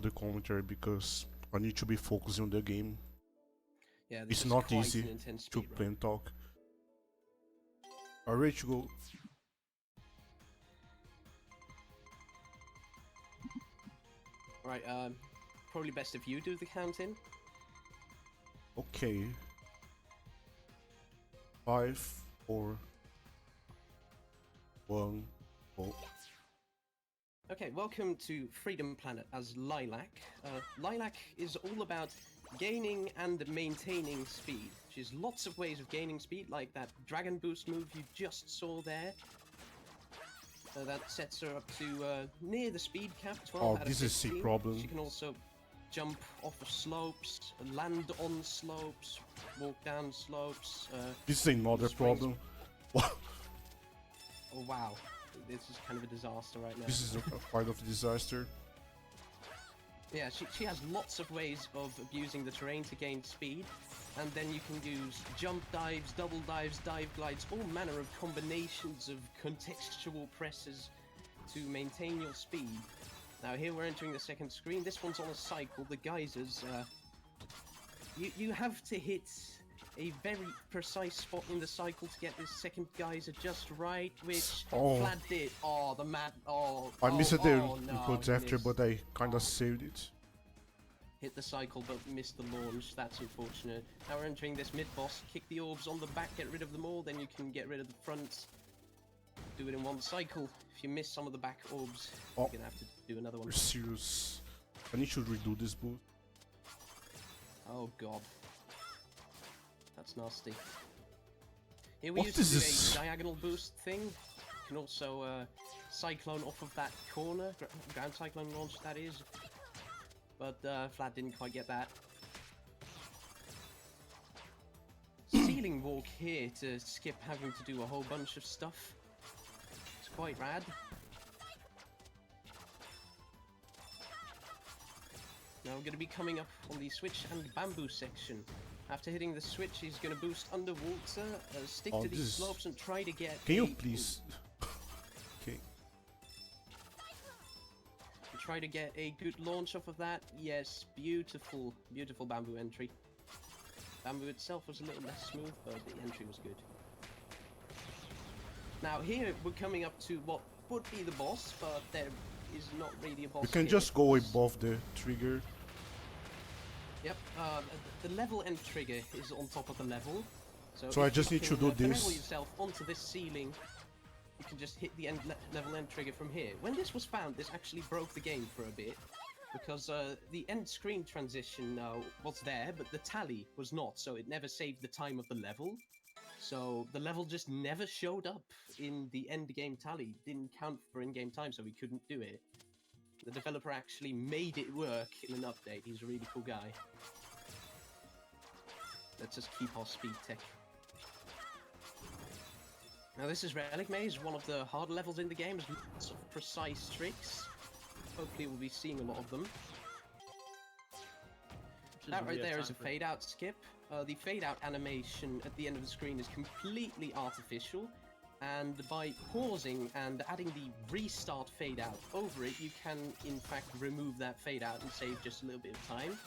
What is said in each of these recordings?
the commentary because I need to be focusing on the game. Yeah, It's this is not quite easy an intense to speedrun. play and talk. Are we ready to go? Right, probably best if you do the counting. Okay. 5, 4, 1, go. Okay, welcome to Freedom Planet as Lilac. Lilac is all about gaining and maintaining speed. There's lots of ways of gaining speed, like that Dragon Boost move you just saw there. That sets her up to near the speed cap, 12 Oh, out of this 15. is a problem. She can also jump off of slopes, land on slopes, walk down slopes. This is another springs- problem. Oh wow, this is kind of a disaster right now. This is a part of the disaster. Yeah, she has lots of ways of abusing the terrain to gain speed, and then you can use jump dives, double dives, dive glides, all manner of combinations of contextual presses to maintain your speed. Now here we're entering the second screen. This one's on a cycle, the geysers. You have to hit a very precise spot in the cycle to get this second geyser just right, which Flad did. Oh, the mad. I missed the no, inputs he after, missed. but I kinda saved it. Hit the cycle but missed the launch. That's unfortunate. Now we're entering this mid-boss. Kick the orbs on the back, get rid of them all, then you can get rid of the front. Do it in one cycle. If you miss some of the back orbs, you're gonna have to do another one. You're serious. I need to redo this boost. Oh god. That's nasty. Here we What used is to do this? a diagonal boost thing. You can also cyclone off of that corner. Ground cyclone launch, that is. But Flat didn't quite get that. Ceiling walk here to skip having to do a whole bunch of stuff. It's quite rad. Now we're going to be coming up on the switch and bamboo section. After hitting the switch, he's going to boost underwater, stick to these slopes and try to get... Can you please... Okay. Try to get a good launch off of that. Yes, beautiful, beautiful bamboo entry. Bamboo itself was a little less smooth, but the entry was good. Now here we're coming up to what would be the boss, but there is not really a boss. You can here. just go above the trigger. Yep, the level end trigger is on top of the level. So I just need to do this. Level yourself onto this ceiling. You can just hit the level end trigger from here. When this was found, this actually broke the game for a bit, because the end screen transition was there, but the tally was not, so it never saved the time of the level. So the level just never showed up in the end game tally. It didn't count for in-game time, so we couldn't do it. The developer actually made it work in an update. He's a really cool guy. Let's just keep our speed tech. Now this is Relic Maze, one of the harder levels in the game. There's lots of precise tricks. Hopefully we'll be seeing a lot of them. That right there is a fade out skip. The fade out animation at the end of the screen is completely artificial. And by pausing and adding the restart fade out over it, you can in fact remove that fade out and save just a little bit of time.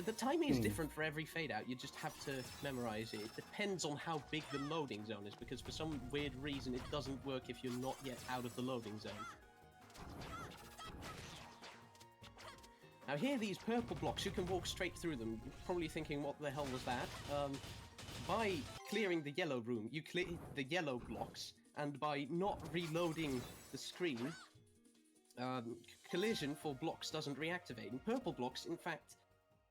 The timing is different for every fade out, you just have to memorize it. It depends on how big the loading zone is, because for some weird reason it doesn't work if you're not yet out of the loading zone. Now here, these purple blocks, you can walk straight through them. You're probably thinking, what the hell was that? By clearing the yellow room, you clear the yellow blocks, and by not reloading the screen, collision for blocks doesn't reactivate. And purple blocks, in fact,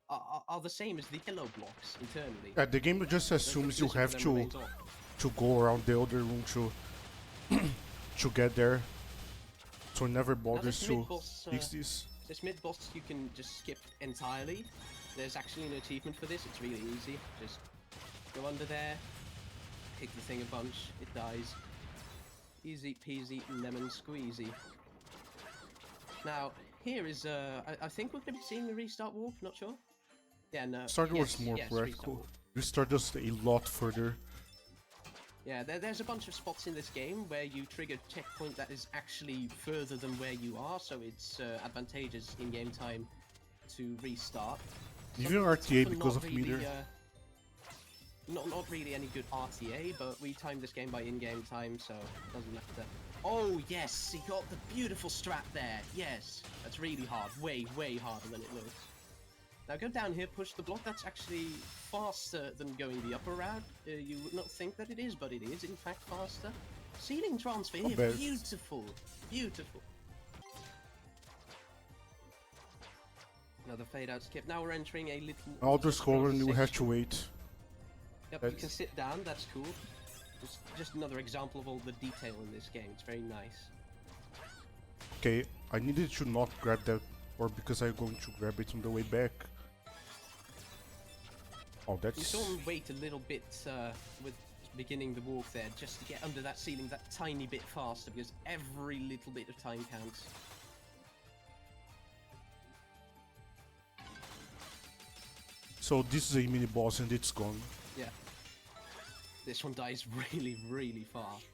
are the same as the yellow blocks internally. The game just assumes you have to go around the other room to to get there, so it never bothers to fix this. This mid-boss you can just skip entirely. There's actually an achievement for this. It's really easy. Just go under there, hit the thing a bunch, it dies. Easy peasy lemon squeezy. Now, here is, I think we're going to be seeing the restart warp, not sure. Yeah, no. Start was more practical. Restart just a lot further. Yeah, there's a bunch of spots in this game where you trigger checkpoint that is actually further than where you are, so it's advantageous in game time to restart. Even RTA because of meter. Not really any good RTA, but we timed this game by in-game time, so it doesn't matter. Oh yes, he got the beautiful strat there. Yes, that's really hard. Way harder than it looks. Now go down here, push the block. That's actually faster than going the upper route. You would not think that it is, but it is in fact faster. Ceiling transfer here, beautiful, beautiful. Another fade out skip. Now we're entering a little. Alter score and you have to wait. Yep, you can sit down. That's cool. Just another example of all the detail in this game. It's very nice. Okay, I needed to not grab that, or because I'm going to grab it on the way back. Oh, that's... You saw him wait a little bit with beginning the walk there, just to get under that ceiling that tiny bit faster, because every little bit of time counts. So this is a mini boss and it's gone. Yeah. This one dies really fast.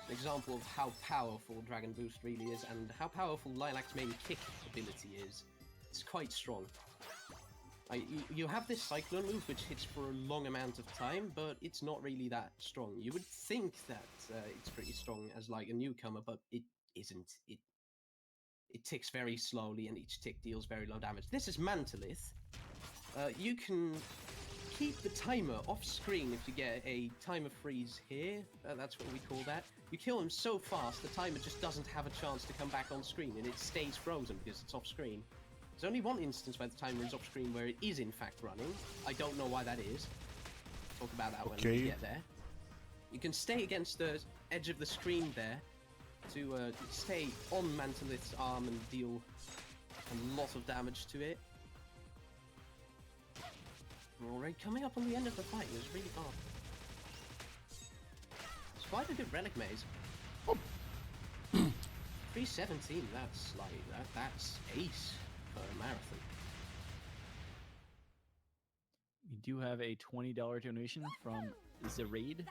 An example of how powerful Dragon Boost really is, and how powerful Lilac's main kick ability is. It's quite strong. You have this Cyclone move which hits for a long amount of time, but it's not really that strong. You would think that it's pretty strong as like a newcomer, but it isn't. It ticks very slowly, and each tick deals very low damage. This is Mantolith. You can keep the timer off screen if you get a timer freeze here. That's what we call that. You kill him so fast, the timer just doesn't have a chance to come back on screen, and it stays frozen because it's off screen. There's only one instance where the timer is off screen where it is in fact running. I don't know why that is. Talk about that when we get there. You can stay against the edge of the screen there to stay on Mantolith's arm and deal a lot of damage to it. We're already coming up on the end of the fight. It was really hard. It's quite a good relic maze. Oh. 317. That's like that's ace for a marathon. We do have a $20 donation from Zeraid.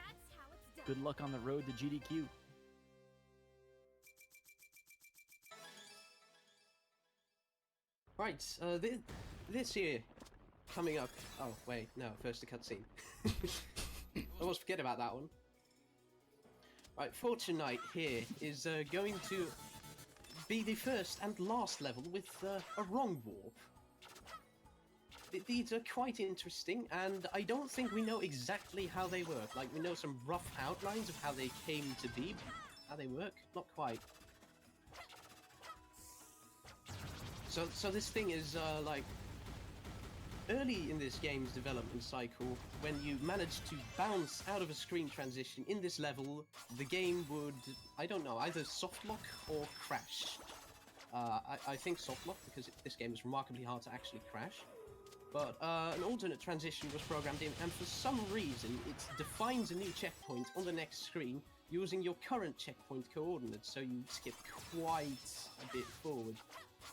Good luck on the road to GDQ. Right, this year, coming up... Oh, wait, no, first a cutscene. I almost forget about that one. Right, Fortune Knight here is going to be the first and last level with a wrong warp. These are quite interesting, and I don't think we know exactly how they work. Like, we know some rough outlines of how they came to be, but how they work, not quite. So this thing is, like, early in this game's development cycle, when you manage to bounce out of a screen transition in this level, the game would, I don't know, either softlock or crash. I think softlock, because this game is remarkably hard to actually crash. But an alternate transition was programmed in, and for some reason, it defines a new checkpoint on the next screen using your current checkpoint coordinates, so you skip quite a bit forward.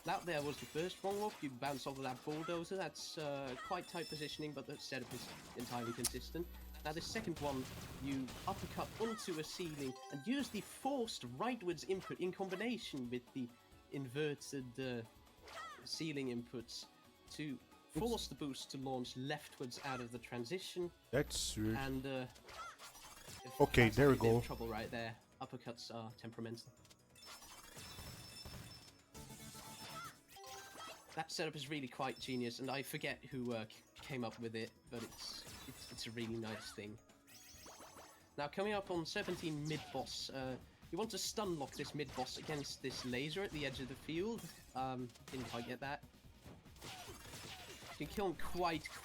That there was the first wrong warp. You bounce off of that bulldozer. That's quite tight positioning, but the setup is entirely consistent. Now the second one, you uppercut onto a ceiling and use the forced rightwards input in combination with the inverted ceiling inputs to force the boost to launch leftwards out of the transition. That's weird. And okay, there we go. Trouble right there. Uppercuts are temperamental. That setup is really quite genius, and I forget who came up with it, but it's a really nice thing. Now, coming up on 17 mid-boss, you want to stun lock this mid-boss against this laser at the edge of the field. Didn't quite get that. You can kill him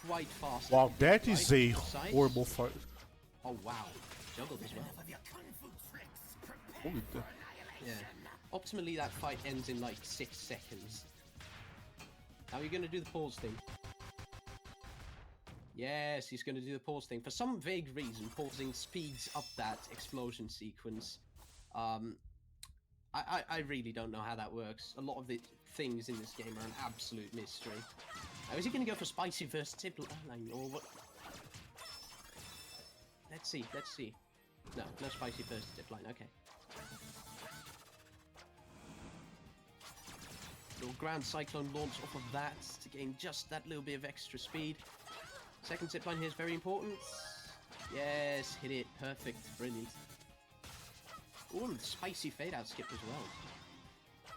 quite fast. Wow, that is a horrible fight. Oh wow, juggled as well. Holy God. Yeah. Optimally, that fight ends in like 6 seconds. Now you're going to do the pause thing. Yes, he's going to do the pause thing. For some vague reason, pausing speeds up that explosion sequence. I really don't know how that works. A lot of the things in this game are an absolute mystery. Now, is he going to go for spicy versatility or what? Let's see. No, no spicy first zipline, okay. Little ground cyclone launch off of that to gain just that little bit of extra speed. Second zipline here is very important. Yes, hit it. Perfect. Brilliant. Oh, and spicy fade out skip as well.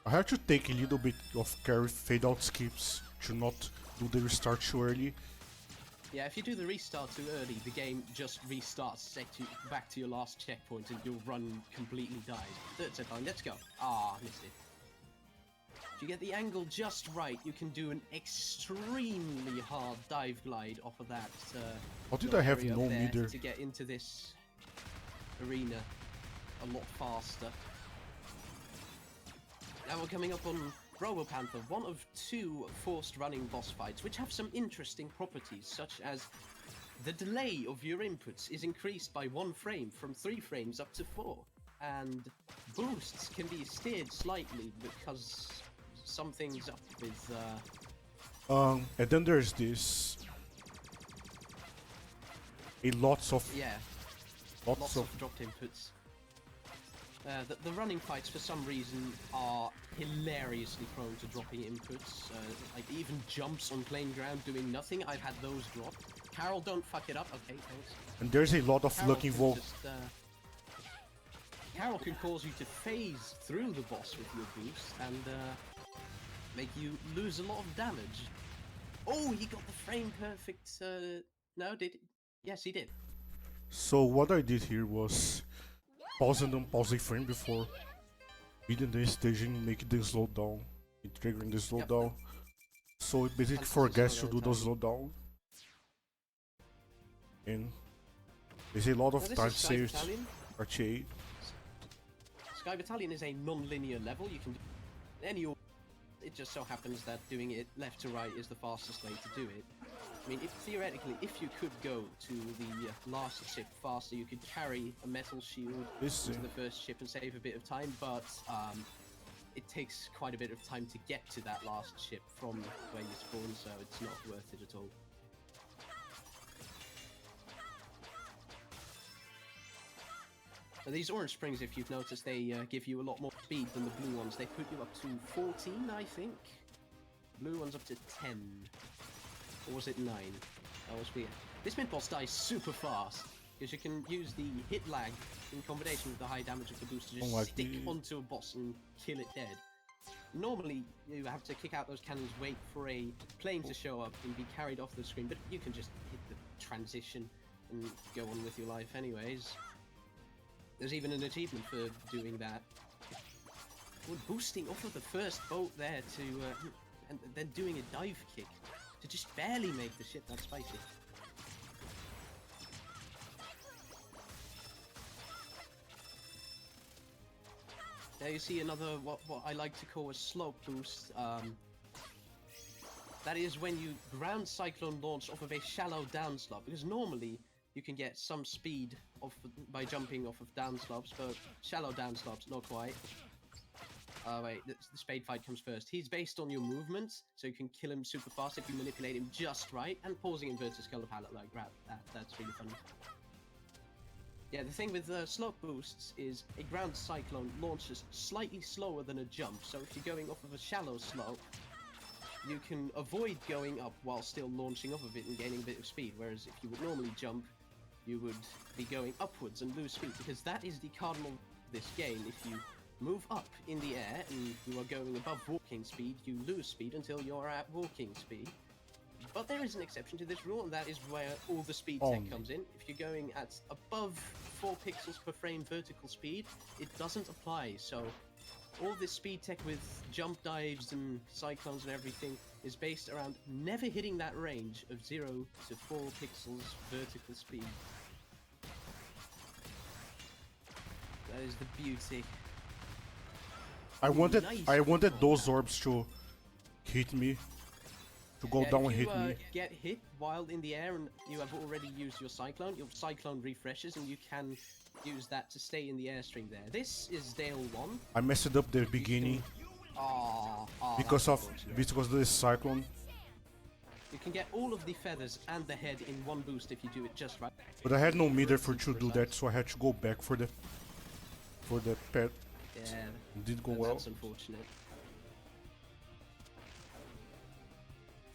I have to take a little bit of carry fade out skips to not do the restart too early. Yeah, if you do the restart too early, the game just restarts, set you back to your last checkpoint, and your run completely dies. Third zipline, let's go. Ah, missed it. If you get the angle just right, you can do an extremely hard dive glide off of that. How did I have area no there meter? to get into this arena a lot faster. Now we're coming up on Robopanther, one of 2 forced running boss fights, which have some interesting properties, such as the delay of your inputs is increased by 1 frame from 3 frames up to 4, and boosts can be steered slightly because something's up with And then there's this. Lots of dropped inputs. The running fights, for some reason, are hilariously prone to dropping inputs. Like, even jumps on plain ground doing nothing, I've had those drop. Carol, don't fuck it up. Okay, thanks. and there's a lot of Carol luck can involved. Carol can cause you to phase through the boss with your boost and make you lose a lot of damage. Oh, he got the frame perfect. No, did yes, he did. So what I did here was pause and unpause a frame before beating the stage and making the slowdown, triggering the slowdown. So it basically forgets to do the slowdown. And there's a lot of Now, time this is Sky saved. Battalion. RTA. Sky Battalion is a non-linear level. You can do any order. It just so happens that doing it left to right is the fastest way to do it. I mean, theoretically, if you could go to the last ship faster, you could carry a metal shield into the first ship and save a bit of time, but it takes quite a bit of time to get to that last ship from where you spawn, so it's not worth it at all. Now, these orange springs, if you've noticed, they give you a lot more speed than the blue ones. They put you up to 14, I think. Blue one's up to 10. Or was it 9? That was weird. This mid-boss dies super fast, because you can use the hit lag in combination with the high damage of the boost to just stick onto a boss and kill it dead. Normally, you have to kick out those cannons, wait for a plane to show up and be carried off the screen, but you can just hit the transition and go on with your life anyways. There's even an achievement for doing that. We're boosting off of the first boat there to, and then doing a dive kick to just barely make the ship that spicy. There you see another, what I like to call a slope boost. That is when you ground cyclone launch off of a shallow down slope, because normally you can get some speed off by jumping off of down slopes, but shallow down slopes, not quite. Wait, the spade fight comes first. He's based on your movements, so you can kill him super fast if you manipulate him just right, and pausing inverted skull pallet like that's really funny. Yeah, the thing with slope boosts is a ground cyclone launches slightly slower than a jump, so if you're going off of a shallow slope, you can avoid going up while still launching off of it and gaining a bit of speed, whereas if you would normally jump, you would be going upwards and lose speed, because that is the cardinal of this game. If you move up in the air and you are going above walking speed, you lose speed until you're at walking speed. But there is an exception to this rule, and that is where all the speed tech comes in. If you're going at above 4 pixels per frame vertical speed, it doesn't apply. So all this speed tech with jump dives and cyclones and everything is based around never hitting that range of 0 to 4 pixels vertical speed. That is the beauty. I wanted those orbs to hit me, to go down and hit me. If you get hit while in the air and you have already used your cyclone refreshes, and you can use that to stay in the airstream there. This is Dale 1. I messed up the beginning because of the cyclone. You can get all of the feathers and the head in one boost if you do it just right. But I had no meter for to do that, so I had to go back for the pet. Yeah, It didn't go well. that's unfortunate.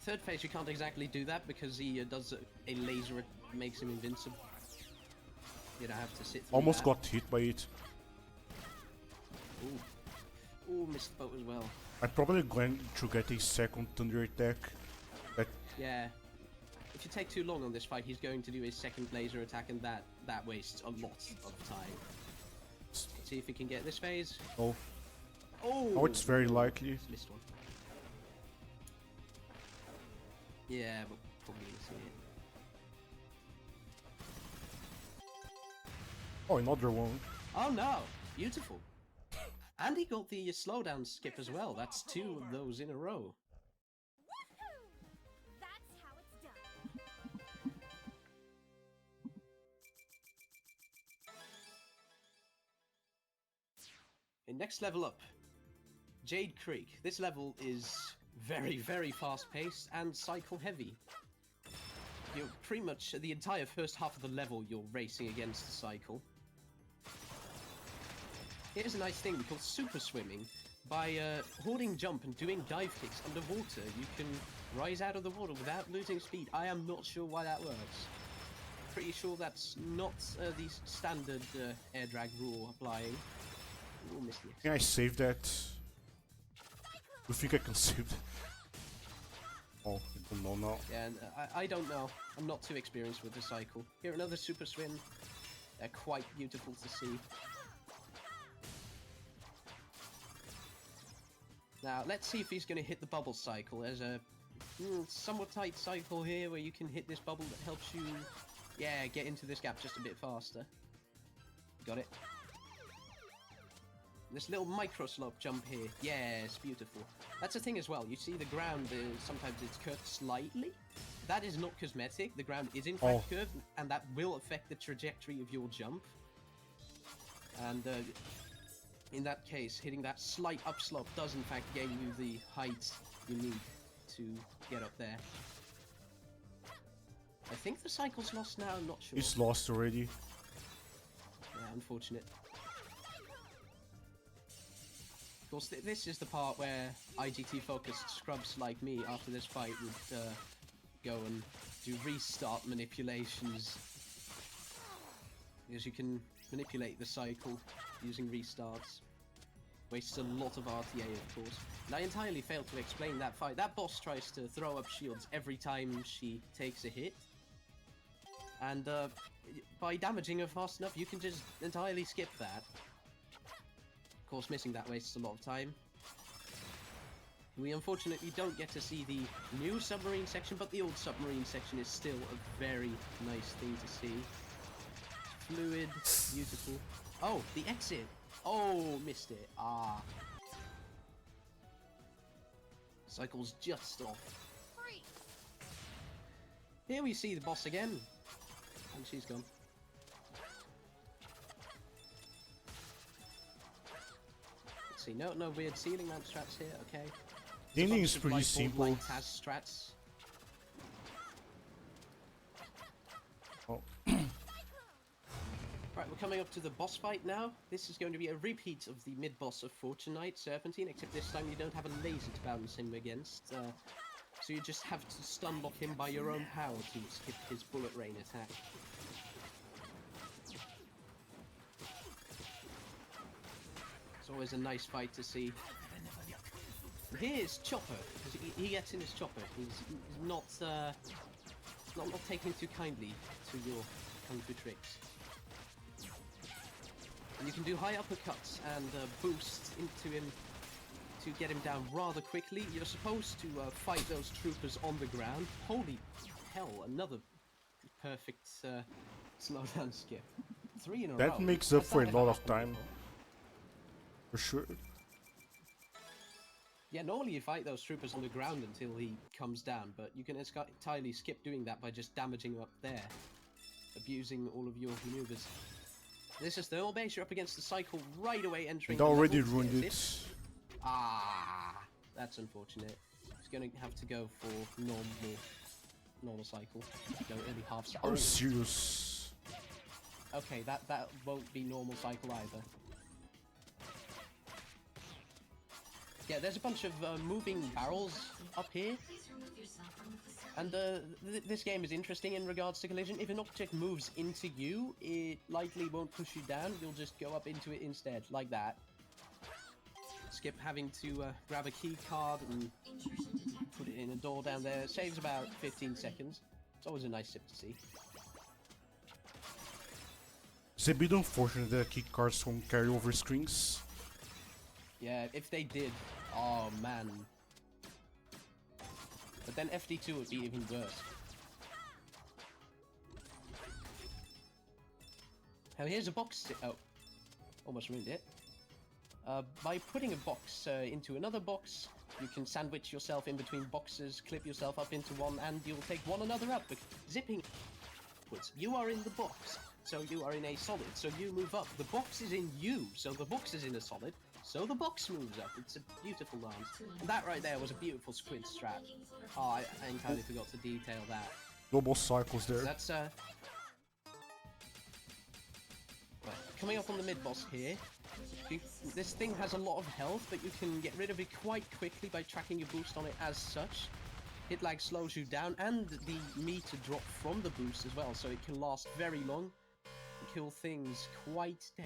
Third phase, you can't exactly do that because he does a laser that makes him invincible. You don't have to sit through Almost that. got hit by it. Ooh. Ooh, missed the boat as well. I'm probably going to get a second thunder attack. That Yeah. If you take too long on this fight, he's going to do a second laser attack, and that wastes a lot of time. Let's see if he can get this phase. oh, Oh! oh, it's very likely. Missed one. Yeah, but probably gonna see it. Oh, another one. Oh no! Beautiful. And he got the slowdown skip as well. That's 2 of those in a row. That's how it's done. In next level up, Jade Creek. This level is very, very fast-paced and cycle-heavy. You're pretty much the entire first half of the level you're racing against the cycle. Here's a nice thing called super swimming. By holding jump and doing dive kicks underwater, you can rise out of the water without losing speed. I am not sure why that works. Pretty sure that's not the standard air drag rule applying. Ooh, missed the exit. Can I save that? You think I can save that? Oh, I don't know now. Yeah, and I don't know. I'm not too experienced with the cycle. Here, another super swim. They're quite beautiful to see. Now, let's see if he's going to hit the bubble cycle. There's a somewhat tight cycle here where you can hit this bubble that helps you, yeah, get into this gap just a bit faster. Got it. This little micro slope jump here. Yes, beautiful. That's the thing as well. You see the ground, sometimes it's curved slightly. That is not cosmetic. The ground is in fact curved, and that will affect the trajectory of your jump. And in that case, hitting that slight upslope does in fact gain you the height you need to get up there. I think the cycle's lost now, I'm not sure. It's lost already. Yeah, unfortunate. Of course, this is the part where IGT-focused scrubs like me, after this fight, would go and do restart manipulations. Because you can manipulate the cycle using restarts. Wastes a lot of RTA, of course. And I entirely failed to explain that fight. That boss tries to throw up shields every time she takes a hit. And by damaging her fast enough, you can just entirely skip that. Of course, missing that wastes a lot of time. We unfortunately don't get to see the new submarine section, but the old submarine section is still a very nice thing to see. Fluid, beautiful. Oh, the exit! Oh, missed it. Ah. Cycle's just off. Freeze. Here we see the boss again. And she's gone. Let's see, no weird ceiling mount strats here, okay. The ending Bunch is of pretty light simple. bulb light Taz strats. Oh. Right, we're coming up to the boss fight now. This is going to be a repeat of the mid-boss of Fortune Knight, Serpentine, except this time you don't have a laser to bounce him against. So you just have to stun lock him by your own power to skip his bullet rain attack. It's always a nice fight to see. Here's Chopper, because he gets in his chopper. He's not taking too kindly to your kung fu tricks. And you can do high uppercuts and boost into him to get him down rather quickly. You're supposed to fight those troopers on the ground. Holy hell, another perfect slowdown skip. 3 in a row. That makes up That's for a never lot of happened time. before. For sure. Yeah, normally you fight those troopers on the ground until he comes down, but you can entirely skip doing that by just damaging him up there. Abusing all of your maneuvers. This is thermal base, you're up against the cycle right away entering It the already level. ruined Yes, it. Ah, that's unfortunate. He's going to have to go for normal normal cycle. No, it'll be half Are cycle. you serious? Okay, that won't be normal cycle either. Yeah, there's a bunch of moving barrels up here. And this game is interesting in regards to collision. If an object moves into you, it likely won't push you down. You'll just go up into it instead, like that. Skip having to grab a key card and put it in a door down there. It saves about 15 seconds. It's always a nice tip to see. It's a bit unfortunate that key cards don't carry over screens. Yeah, if they did, oh man. But then FD2 would be even worse. Now here's a box. Oh, almost ruined it. By putting a box into another box, you can sandwich yourself in between boxes, clip yourself up into one, and you'll take one another up. Zipping upwards. You are in the box, so you are in a solid, so you move up. The box is in you, so the box is in a solid, so the box moves up. It's a beautiful dance. And that right there was a beautiful squid strat. Oh, I entirely forgot to detail that. Double cycles there. That's right, coming up on the mid-boss here. This thing has a lot of health, but you can get rid of it quite quickly by tracking your boost on it as such. Hit lag slows you down, and the meter drop from the boost as well, so it can last very long and kill things quite dead.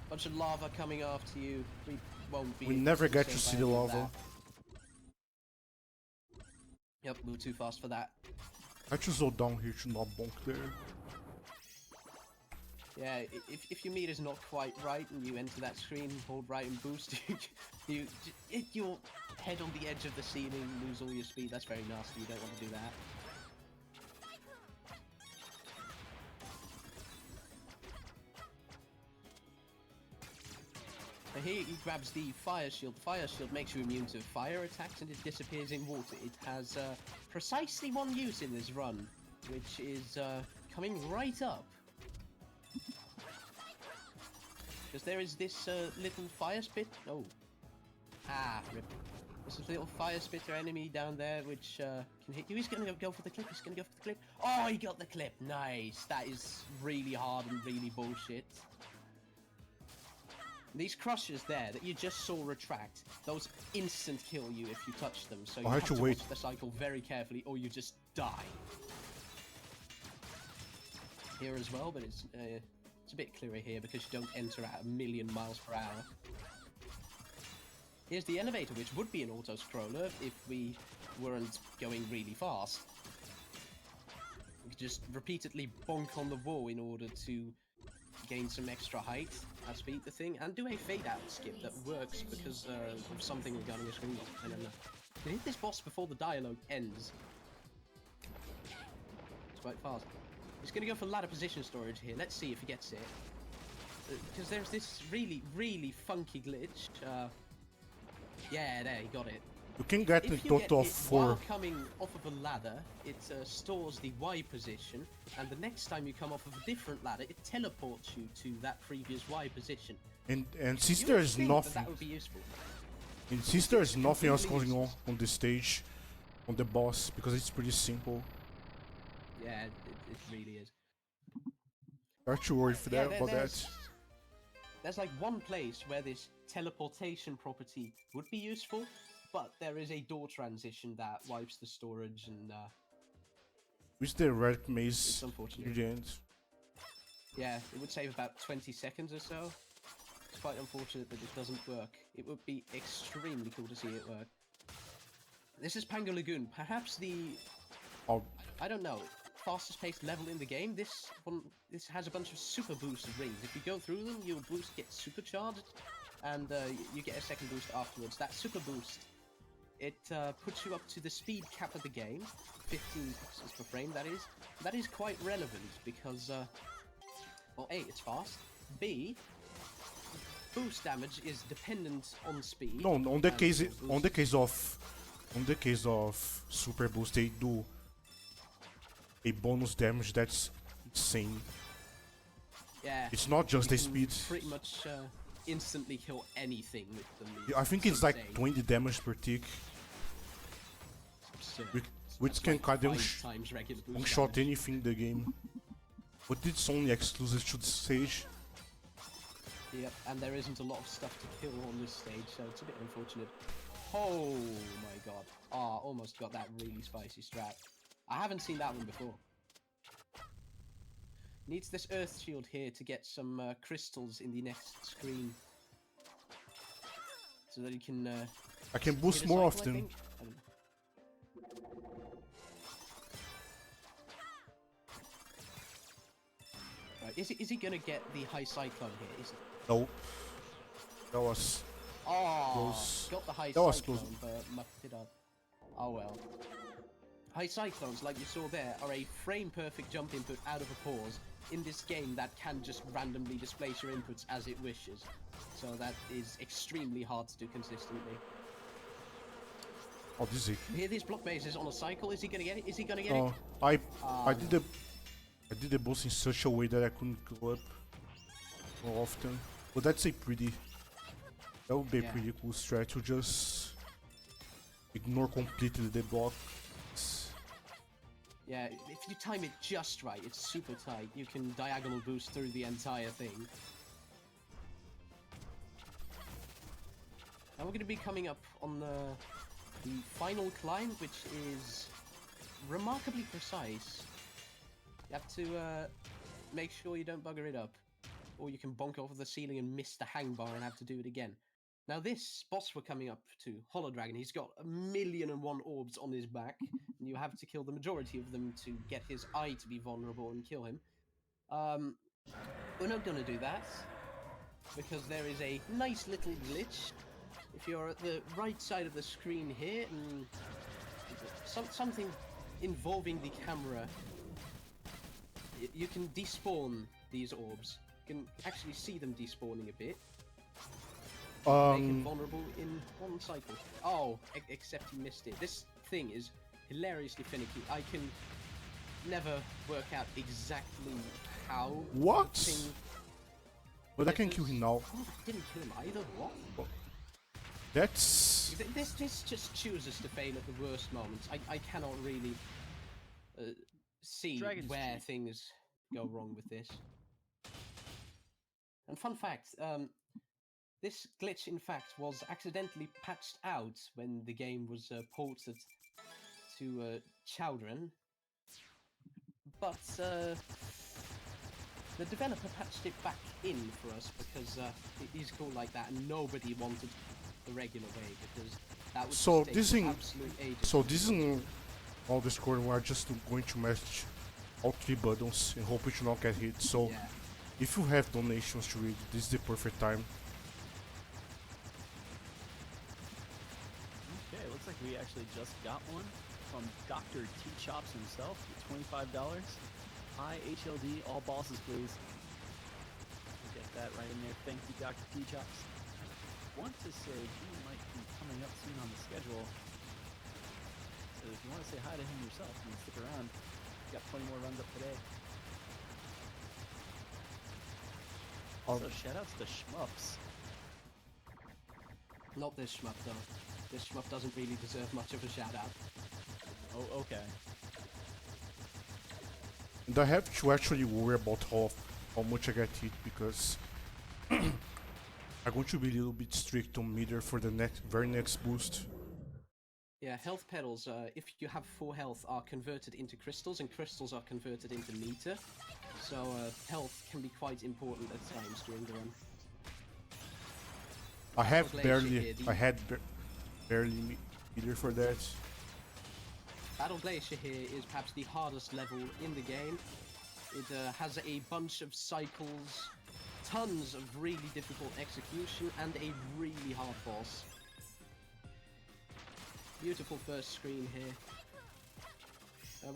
Bunch of lava coming after you. We won't be. We never get to concerned see by the any of lava. that. Yep, we were too fast for that. I just go down here to not bonk there. Yeah, if your meter's not quite right and you enter that screen, hold right and boost, you hit your head on the edge of the ceiling, lose all your speed. That's very nasty. You don't want to do that. Now here he grabs the fire shield. The fire shield makes you immune to fire attacks and it disappears in water. It has precisely one use in this run, which is coming right up. Because there is this little fire spit. Oh. Ah, rip. There's a little fire spitter enemy down there which can hit you. He's gonna go for the clip. He's gonna go for the clip. Oh, he got the clip. Nice. That is really hard and really bullshit. These crushers there that you just saw retract, those instant kill you if you touch them. So you have to wait. watch the cycle very carefully or you just die. Here as well, but it's a bit clearer here because you don't enter at 1,000,000 miles per hour. Here's the elevator, which would be an auto-scroller if we weren't going really fast. We could just repeatedly bonk on the wall in order to gain some extra height as we beat the thing, and do a fade-out skip that works because of something regarding a screen lock. I don't know. But hit this boss before the dialogue ends. It's quite fast. He's going to go for ladder position storage here. Let's see if he gets it. Because there's this really, really funky glitch. Yeah, there, he got it. You can get a If you total get of hit 4. while coming off of a ladder, it stores the Y position, and the next time you come off of a different ladder, it teleports you to that previous Y position. And since You there would is think nothing, that would be useful. and since there is nothing else going completely on this stage, on the boss, because it's pretty simple. Yeah, it really is. Aren't you worried for that, about that? There's like one place where this teleportation property would be useful, but there is a door transition that wipes the storage and With the red it's maze unfortunate. near the end. Yeah, it would save about 20 seconds or so. It's quite unfortunate that it doesn't work. It would be extremely cool to see it work. This is Pango Lagoon, perhaps the, Oh, I don't know, fastest paced level in the game. This has a bunch of super boost rings. If you go through them, your boost gets supercharged, and you get a second boost afterwards. That super boost, it puts you up to the speed cap of the game, 15 pixels per frame. That is quite relevant because, well, A, it's fast. B, boost damage is dependent on speed. no, on the case, boost- on the case of super boost, they do a bonus damage that's insane. Yeah, It's not just you the can speed. pretty much instantly kill anything with them. I think it's like insane. 20 damage per tick. Which can kind of 5 times regular boost one-shot damage. anything in the game. But it's only exclusive to the stage. Yep, and there isn't a lot of stuff to kill on this stage, so it's a bit unfortunate. Oh my god. Ah, almost got that really spicy strat. I haven't seen that one before. Needs this earth shield here to get some crystals in the next screen. So that he can I can hit boost a more cycle, I often. think? I don't know. Right, is he gonna get the high cyclone here? Is it? No. That was Oh, close. got the high That was cyclone, close. but mucked it up. Oh well. High cyclones, like you saw there, are a frame-perfect jump input out of a pause in this game that can just randomly displace your inputs as it wishes. So that is extremely hard to do consistently. Oh, this is. Here, these block bases on a cycle. Is he gonna get it? Is he gonna get Oh, it? I did the boost in such a way that I couldn't go up more often. But that's a pretty. That would be a Yeah. pretty cool strat to just ignore completely the block. Yeah, if you time it just right, it's super tight. You can diagonal boost through the entire thing. Now we're going to be coming up on the final climb, which is remarkably precise. You have to make sure you don't bugger it up, or you can bonk off the ceiling and miss the hang bar and have to do it again. Now this boss we're coming up to, Hollow Dragon, he's got 1,000,001 orbs on his back, and you have to kill the majority of them to get his eye to be vulnerable and kill him. We're not going to do that, because there is a nice little glitch. If you're at the right side of the screen here, and something involving the camera, you can despawn these orbs. You can actually see them despawning a bit. Make him vulnerable in one cycle. Oh, except he missed it. This thing is hilariously finicky. I can never work out exactly how. What? the thing But I can kill him now. Oh, I didn't kill him either. What? That's. This just chooses to fail at the worst moments. I cannot really see Dragon's where cheap. things go wrong with this. And fun fact, this glitch in fact was accidentally patched out when the game was ported to Chowdhury, but the developer patched it back in for us because he's cool like that, and nobody wanted the regular way because that would So just take this thing- absolute ages. So this is all this score. We are just going to match all 3 buttons and hope we should not get hit. So Yeah. if you have donations to read, this is the perfect time. Okay, looks like we actually just got one from Dr. T Chops himself. $25. High HLD, all bosses, please. Get that right in there. Thank you, Dr. T Chops. Want to say he might be coming up soon on the schedule. So if you want to say hi to him yourself, you can stick around. Got plenty more runs up today. Also, shoutouts to Shmups. Not this shmup though. This shmup doesn't really deserve much of a shout out. Oh, okay. And I have to actually worry about how much I get hit because I'm going to be a little bit strict on meter for the very next boost. Yeah, health pedals, if you have full health, are converted into crystals, and crystals are converted into meter. So health can be quite important at times during the run. I have Glacier barely, here, the- I had barely meter for that. Battle Glacier here is perhaps the hardest level in the game. It has a bunch of cycles, tons of really difficult execution, and a really hard boss. Beautiful first screen here.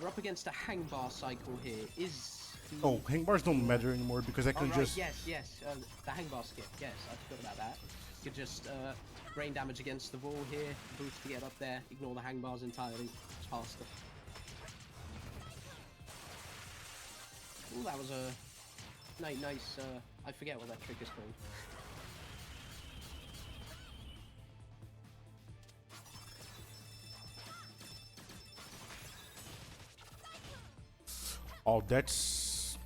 We're up against a hang bar cycle here. Oh, hang bars don't matter anymore because I Oh, can right, just. yes, the hang bar skip. Yes, I forgot about that. You could just brain damage against the wall here, boost to get up there, ignore the hang bars entirely. It's faster. Ooh, that was a nice. I forget what that trick is called. Oh, that's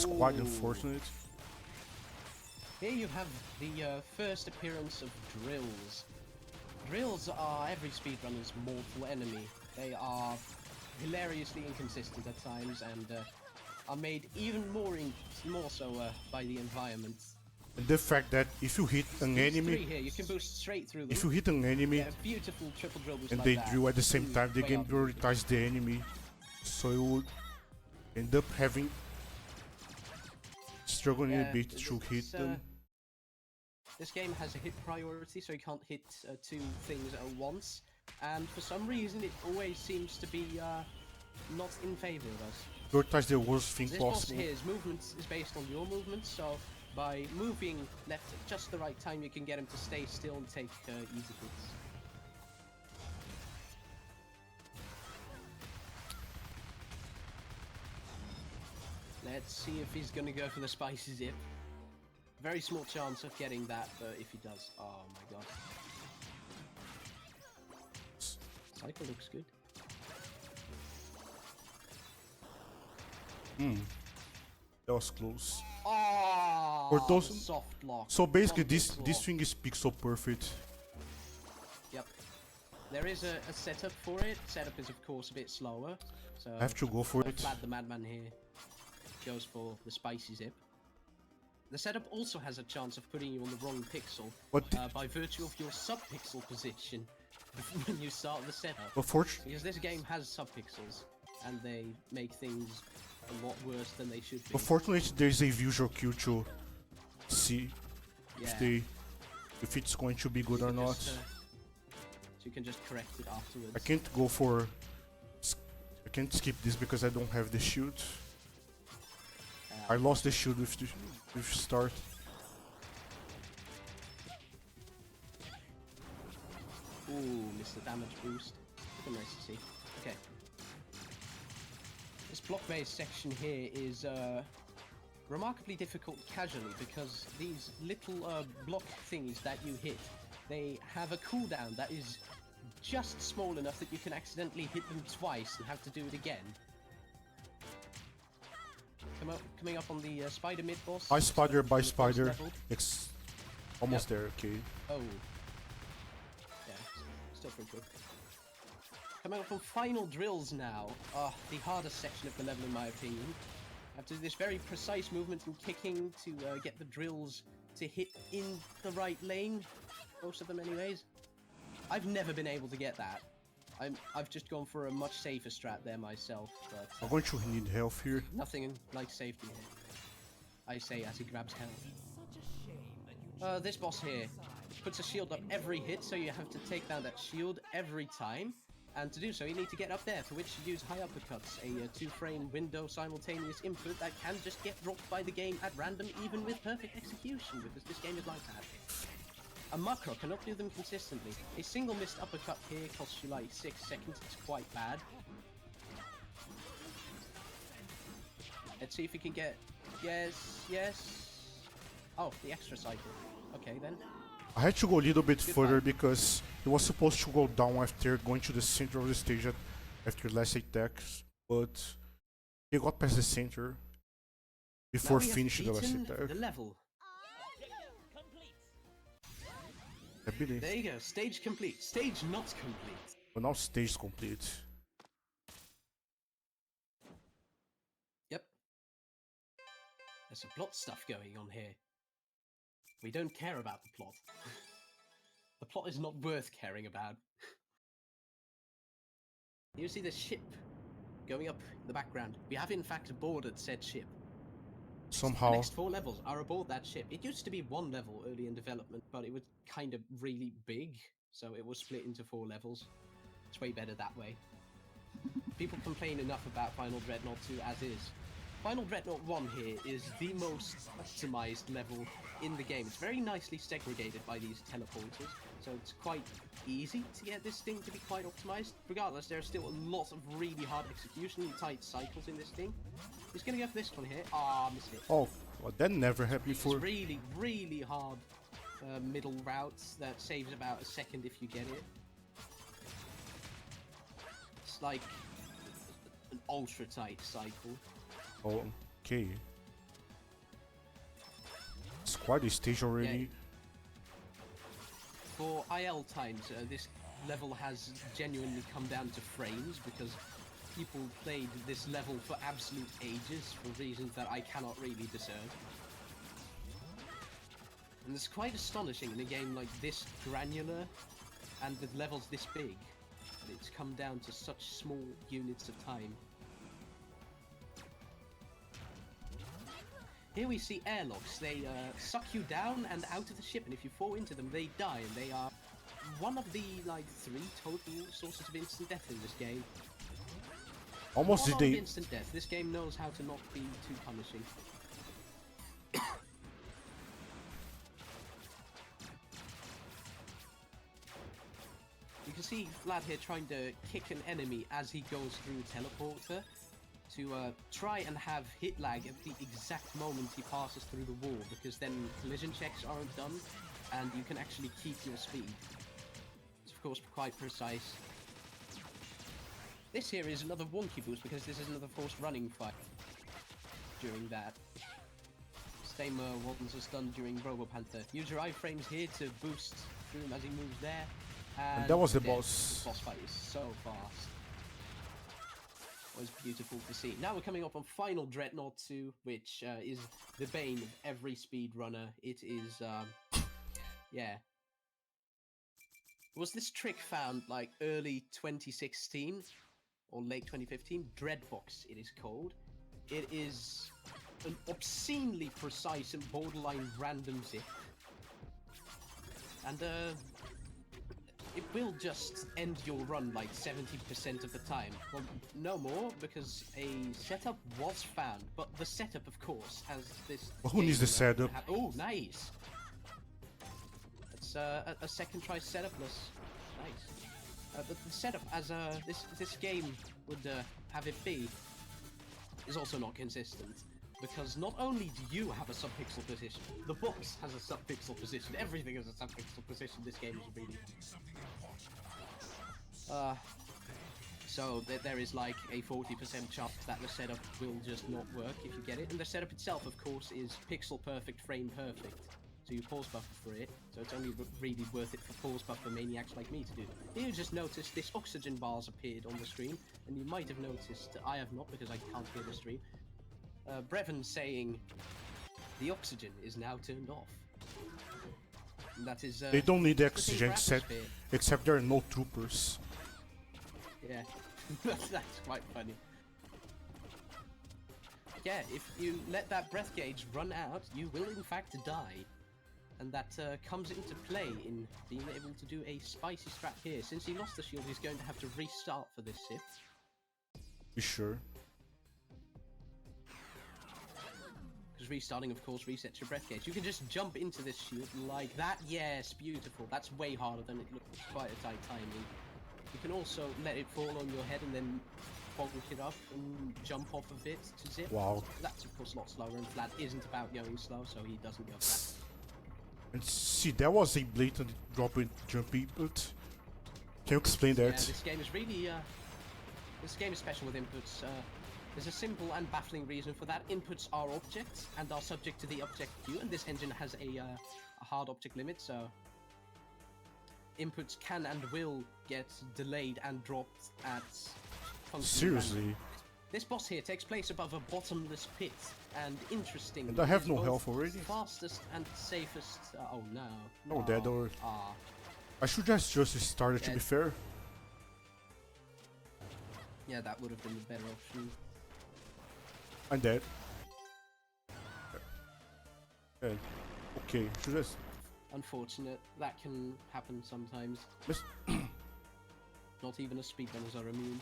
quite Ooh. unfortunate. Here you have the first appearance of drills. Drills are every speedrunner's mortal enemy. They are hilariously inconsistent at times and are made even more so by the environment. And the fact that if you hit an These three enemy, here, you can boost straight through them. if you hit an enemy Yeah, a beautiful triple drill boost and like they that. drill at the same Ooh, time, the way game up. prioritizes the enemy, so you would end up having struggling Yeah, a bit to hit them. This game has a hit priority, so you can't hit two things at once. And for some reason, it always seems to be not in favor of us. Prioritize the worst thing This boss possible. here, his movement is based on your movement, so by moving left at just the right time, you can get him to stay still and take easy hits. Let's see if he's gonna go for the spicy zip. Very small chance of getting that, but if he does, oh my god. Cycle looks good. That was close. Oh, For those- the soft lock. So basically, Context this lock. thing is pixel perfect. Yep. There is a setup for it. Setup is of course a bit slower. So I have to go for it. Vlad the Madman here goes for the spicy zip. The setup also has a chance of putting you on the wrong pixel But by virtue of your sub-pixel position when you start the setup. unfortunately, Because this game has sub-pixels and they make things a lot worse than they should be. unfortunately, there's a visual cue to see Yeah. if it's going to be good You or can not. just, so you can just correct it afterwards. I can't go for. I can't skip this because I don't have the shield. I lost the shield with start. Ooh, missed the damage boost. Pretty nice to see. Okay. This block-based section here is remarkably difficult casually because these little block thingies that you hit, they have a cooldown that is just small enough that you can accidentally hit them twice and have to do it again. Coming up on the spider mid-boss. By spider, by on the first spider. level. It's almost there, okay. Oh. Yeah, still pretty good. Coming up on final drills now. The hardest section of the level in my opinion. I have to do this very precise movement and kicking to get the drills to hit in the right lane. Most of them anyways. I've never been able to get that. I've just gone for a much safer strat there myself, but I'm going to need health here. nothing like safety here. I say as he grabs health. This boss here puts a shield up every hit, so you have to take down that shield every time. And to do so, you need to get up there, for which you use high uppercuts, a 2-frame window simultaneous input that can just get dropped by the game at random, even with perfect execution, because this game is like that. A macro cannot do them consistently. A single missed uppercut here costs you like 6 seconds, it's quite bad. Let's see if we can get... Yes. Oh, the extra cycle. Okay then. I had to go a little bit Good further fight. because it was supposed to go down after going to the center of the stage after last attacks, but he got past the center before Now we have finishing the last beaten attack. the level. I believe. There you go, stage complete. Stage not complete. But now stage complete. Yep. There's some plot stuff going on here. We don't care about the plot. The plot is not worth caring about. You see the ship going up in the background. We have in fact boarded said ship. The Somehow, next 4 levels are aboard that ship. It used to be 1 level early in development, but it was kind of really big, so it was split into 4 levels. It's way better that way. People complain enough about Final Dreadnought 2 as is. Final Dreadnought 1 here is the most optimized level in the game. It's very nicely segregated by these teleporters, so it's quite easy to get this thing to be quite optimized. Regardless, there are still a lot of really hard execution and tight cycles in this thing. He's gonna go for this one here. Ah, missed it. oh, well, that never happened before. It's really, really hard middle routes that saves about a second if you get it. It's like an ultra tight cycle. Oh, okay. It's quite a stage already. For IL times, this level has genuinely come down to frames because people played this level for absolute ages for reasons that I cannot really discern. And it's quite astonishing in a game like this granular and with levels this big that it's come down to such small units of time. Here we see airlocks. They suck you down and out of the ship, and if you fall into them, they die, and they are one of the, like, 3 total sources of instant death in this game. Almost Not did all they... instant death. This game knows how to not be too punishing. You can see Vlad here trying to kick an enemy as he goes through teleporter to try and have hit lag at the exact moment he passes through the wall, because then collision checks aren't done and you can actually keep your speed. It's of course quite precise. This here is another wonky boost because this is another forced running fight during that. Same ones was done during Robopanther. Use your iframes here to boost through him as he moves there. And that was the then boss. The boss fight is so fast. It was beautiful to see. Now we're coming up on Final Dreadnought 2, which is the bane of every speedrunner. It is, yeah. Was this trick found like early 2016 or late 2015? Dreadbox, it is called. It is an obscenely precise and borderline random zip. And, it will just end your run like 70% of the time. Well, no more, because a setup was found, but the setup, of course, as this... Who needs the setup? Oh, nice! It's a second try setupless. Nice. But the setup, as this game would have it be, is also not consistent. Because not only do you have a sub-pixel position, the boss has a sub-pixel position, everything has a sub-pixel position, this game is really... So there is like a 40% chance that the setup will just not work if you get it, and the setup itself, of course, is pixel perfect, frame perfect. So you pause buffer for it, so it's only really worth it for pause buffer maniacs like me to do. You just noticed this oxygen bars appeared on the screen, and you might have noticed, I have not because I can't hear the stream, Brevin saying the oxygen is now turned off. And that is They don't need the oxygen thing for except there are no troopers. Yeah, that's quite funny. Yeah, if you let that breath gauge run out, you will in fact die. And that comes into play in being able to do a spicy strat here. Since he lost the shield, he's going to have to restart for this sip. Be sure. Because restarting, of course, resets your breath gauge. You can just jump into this shield like that. Yes, beautiful. That's way harder than it looks. Quite a tight timing. You can also let it fall on your head and then bonk it up and jump off of it to zip. Wow. That's, of course, a lot slower, and Vlad isn't about going slow, so he doesn't go fast. And see, that was a blatant drop in jump input. Can you explain that? Yeah, this game is really, this game is special with inputs. There's a simple and baffling reason for that. Inputs are objects and are subject to the object queue, and this engine has a hard object limit, so inputs can and will get delayed and dropped at Seriously? random. This boss here takes place above a bottomless pit, and interesting. And I have it's no both health already. Fastest and safest. Oh no. No, dead or... Ah. I should just restart it, to be fair. Yeah, that would have been the better option. I'm dead. Okay, should I... Unfortunate. That can happen sometimes. Let's... Not even as speedrunners are immune.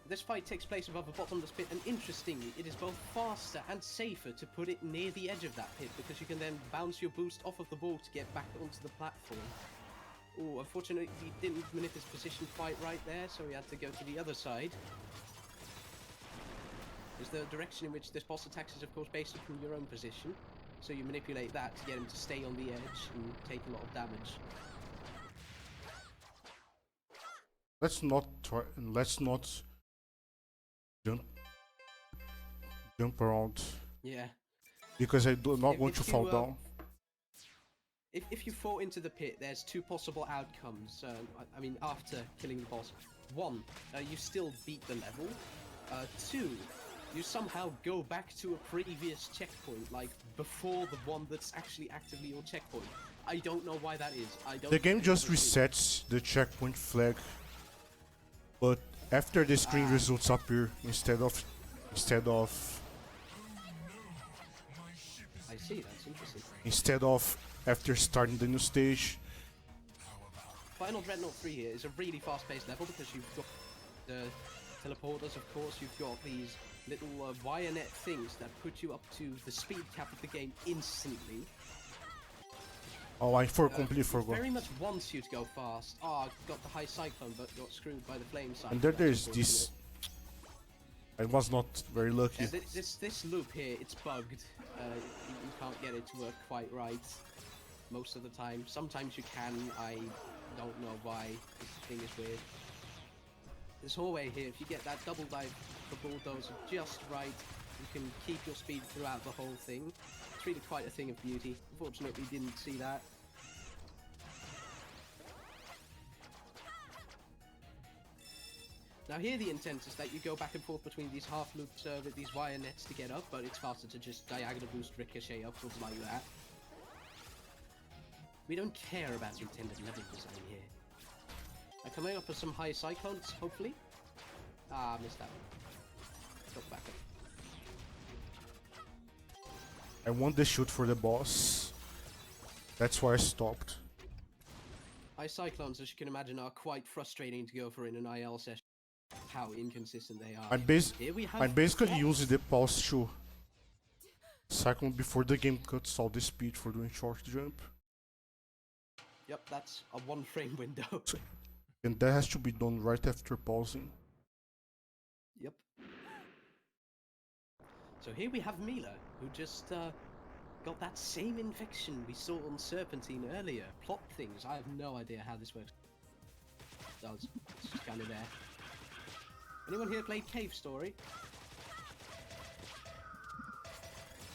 This fight takes place above a bottomless pit, and interestingly, it is both faster and safer to put it near the edge of that pit, because you can then bounce your boost off of the wall to get back onto the platform. Oh, unfortunately, he didn't manipulate his position quite right there, so he had to go to the other side. Because the direction in which this boss attacks is, of course, based upon your own position, so you manipulate that to get him to stay on the edge and take a lot of damage. Let's not jump jump around Yeah. because I do not If- want to if fall you, down. If you fall into the pit, there's two possible outcomes. I mean, after killing the boss. One, you still beat the level. Two, you somehow go back to a previous checkpoint, like before the one that's actually actively your checkpoint. I don't know why that is. I don't. The game just have a clue. resets the checkpoint flag, but after the screen results appear instead of I see. That's interesting. after starting the new stage. Final Dreadnought 3 here is a really fast-paced level because you've got the teleporters, of course. You've got these little wire net things that put you up to the speed cap of the game instantly. Oh, completely forgot. Very much wants you to go fast. Oh, got the high cyclone, but got screwed by the flame cyclone. And then That's there's this. unfortunate. I was not very lucky. Yeah, this loop here, it's bugged. You can't get it to work quite right most of the time. Sometimes you can. I don't know why. This thing is weird. This hallway here, if you get that double dive for bulldozer just right, you can keep your speed throughout the whole thing. It's really quite a thing of beauty. Unfortunately, didn't see that. Now here the intent is that you go back and forth between these half loops with these wire nets to get up, but it's faster to just diagonal boost ricochet upwards like that. We don't care about intended level design here. Now coming up with some high cyclones, hopefully. Ah, missed that one. Go back up. I want the shoot for the boss. That's why I stopped. High cyclones, as you can imagine, are quite frustrating to go for in an IL session. How inconsistent they are. Here we have I'm basically Fox. using the pulse to cyclone before the game cuts all the speed for doing short jump. Yep, that's a 1 frame window. And that has to be done right after pausing. Yep. So here we have Mila, who just got that same infection we saw on Serpentine earlier. Plot things. I have no idea how this works. It does. It's just kind of there. Anyone here played Cave Story?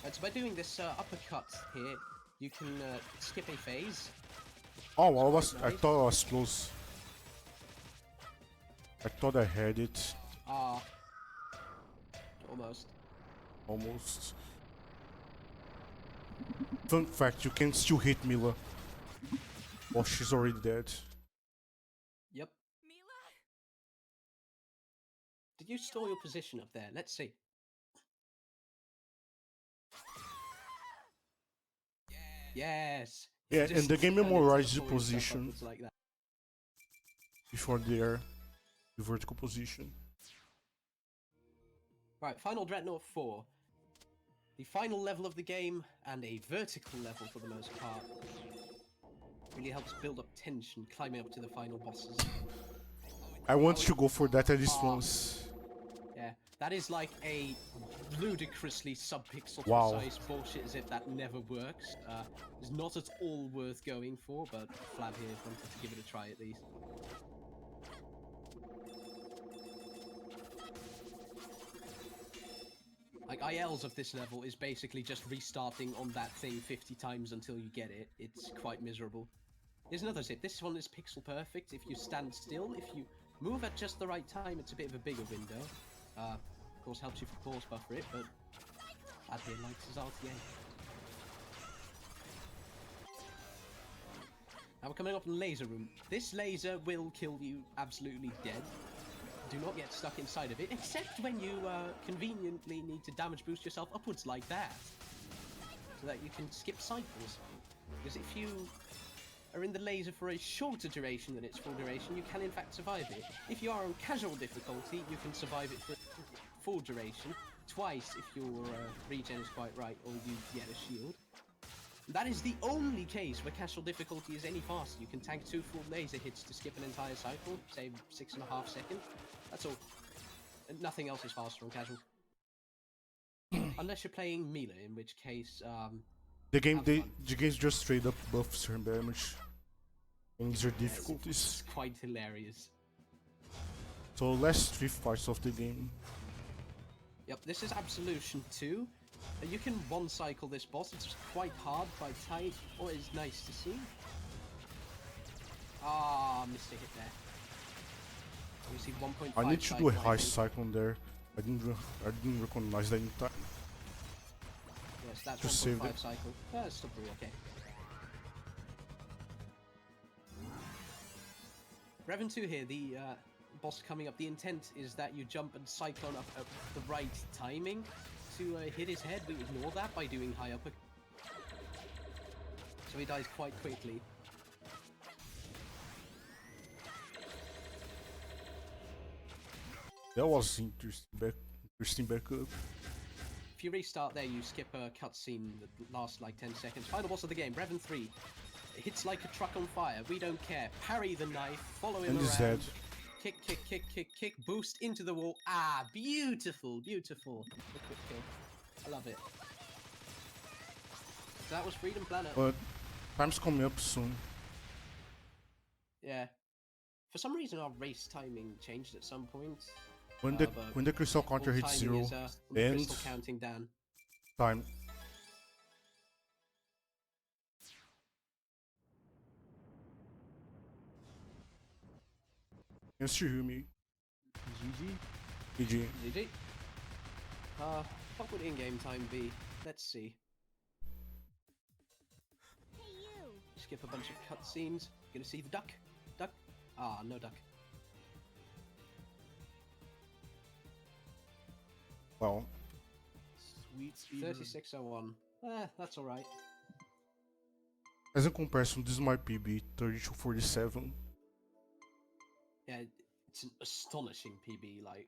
And so by doing this uppercut here, you can skip a phase. Oh, I thought I was close. I thought I had it. Ah. Almost. Almost. Fun fact, you can still hit Mila. Oh, she's already dead. Yep. Mila? Did you store your position up there? Let's see. Yes. Yeah, Just and the game managed to memorizes the pull yourself position upwards like that. before the vertical position. Right, Final Dreadnought 4. The final level of the game, and a vertical level for the most part. Really helps build up tension climbing up to the final bosses. I want to go for that at least once. Yeah, that is like a ludicrously sub-pixel Wow. precise bullshit as if that never works. It's not at all worth going for, but Flab here wanted to give it a try at least. Like, ILs of this level is basically just restarting on that thing 50 times until you get it. It's quite miserable. Here's another tip. This one is pixel perfect. If you stand still, if you move at just the right time, it's a bit of a bigger window. Of course, helps you for pause buffer it, but Flab here likes his RTA. Now we're coming up in Laser Room. This laser will kill you absolutely dead. Do not get stuck inside of it, except when you conveniently need to damage boost yourself upwards like that. So that you can skip cycles. Because if you are in the laser for a shorter duration than its full duration, you can in fact survive it. If you are on casual difficulty, you can survive it for full duration, twice if your regen is quite right, or you get a shield. That is the only case where casual difficulty is any faster. You can tank 2 full laser hits to skip an entire cycle, save 6.5 seconds. That's all. And nothing else is faster on casual. Unless you're playing Mila, in which case, The game, have fun. the game's just straight up buffs her damage and easier difficulties. It's quite hilarious. So last 3 fights of the game. Yep, this is Absolution 2. You can one cycle this boss. It's quite hard, quite tight. Oh, it's nice to see. Ah, missed a hit there. We see 1.5. I need to do a high cycle. cycle there. I didn't recognize that in time. Yes, that's Just saved 1.5 it. cycle. That's still pretty okay. Revan 2 here, the boss coming up. The intent is that you jump and cyclone up at the right timing to hit his head. We ignore that by doing high upper. So he dies quite quickly. That was interesting backup. If you restart there, you skip a cutscene that lasts like 10 seconds. Final boss of the game, Revan 3. Hits like a truck on fire. We don't care. Parry the knife, follow him And around. he's dead. Kick, kick, kick, kick, kick. Boost into the wall. Ah, beautiful, beautiful. A quick kill. I love it. So that was Freedom Planet. But time's coming up soon. Yeah. For some reason, our race timing changed at some point. When the crystal counter All hits timing 0, is, on the and crystal counting down. time. Yes, you hear me. GG. GG. GG. What would in-game time be? Let's see. Hey, you! Skip a bunch of cutscenes. Gonna see the duck. Duck. Ah, no duck. Well, Sweet speed. 3601. That's alright. as a comparison, this is my PB, 3247. Yeah, it's an astonishing PB, like,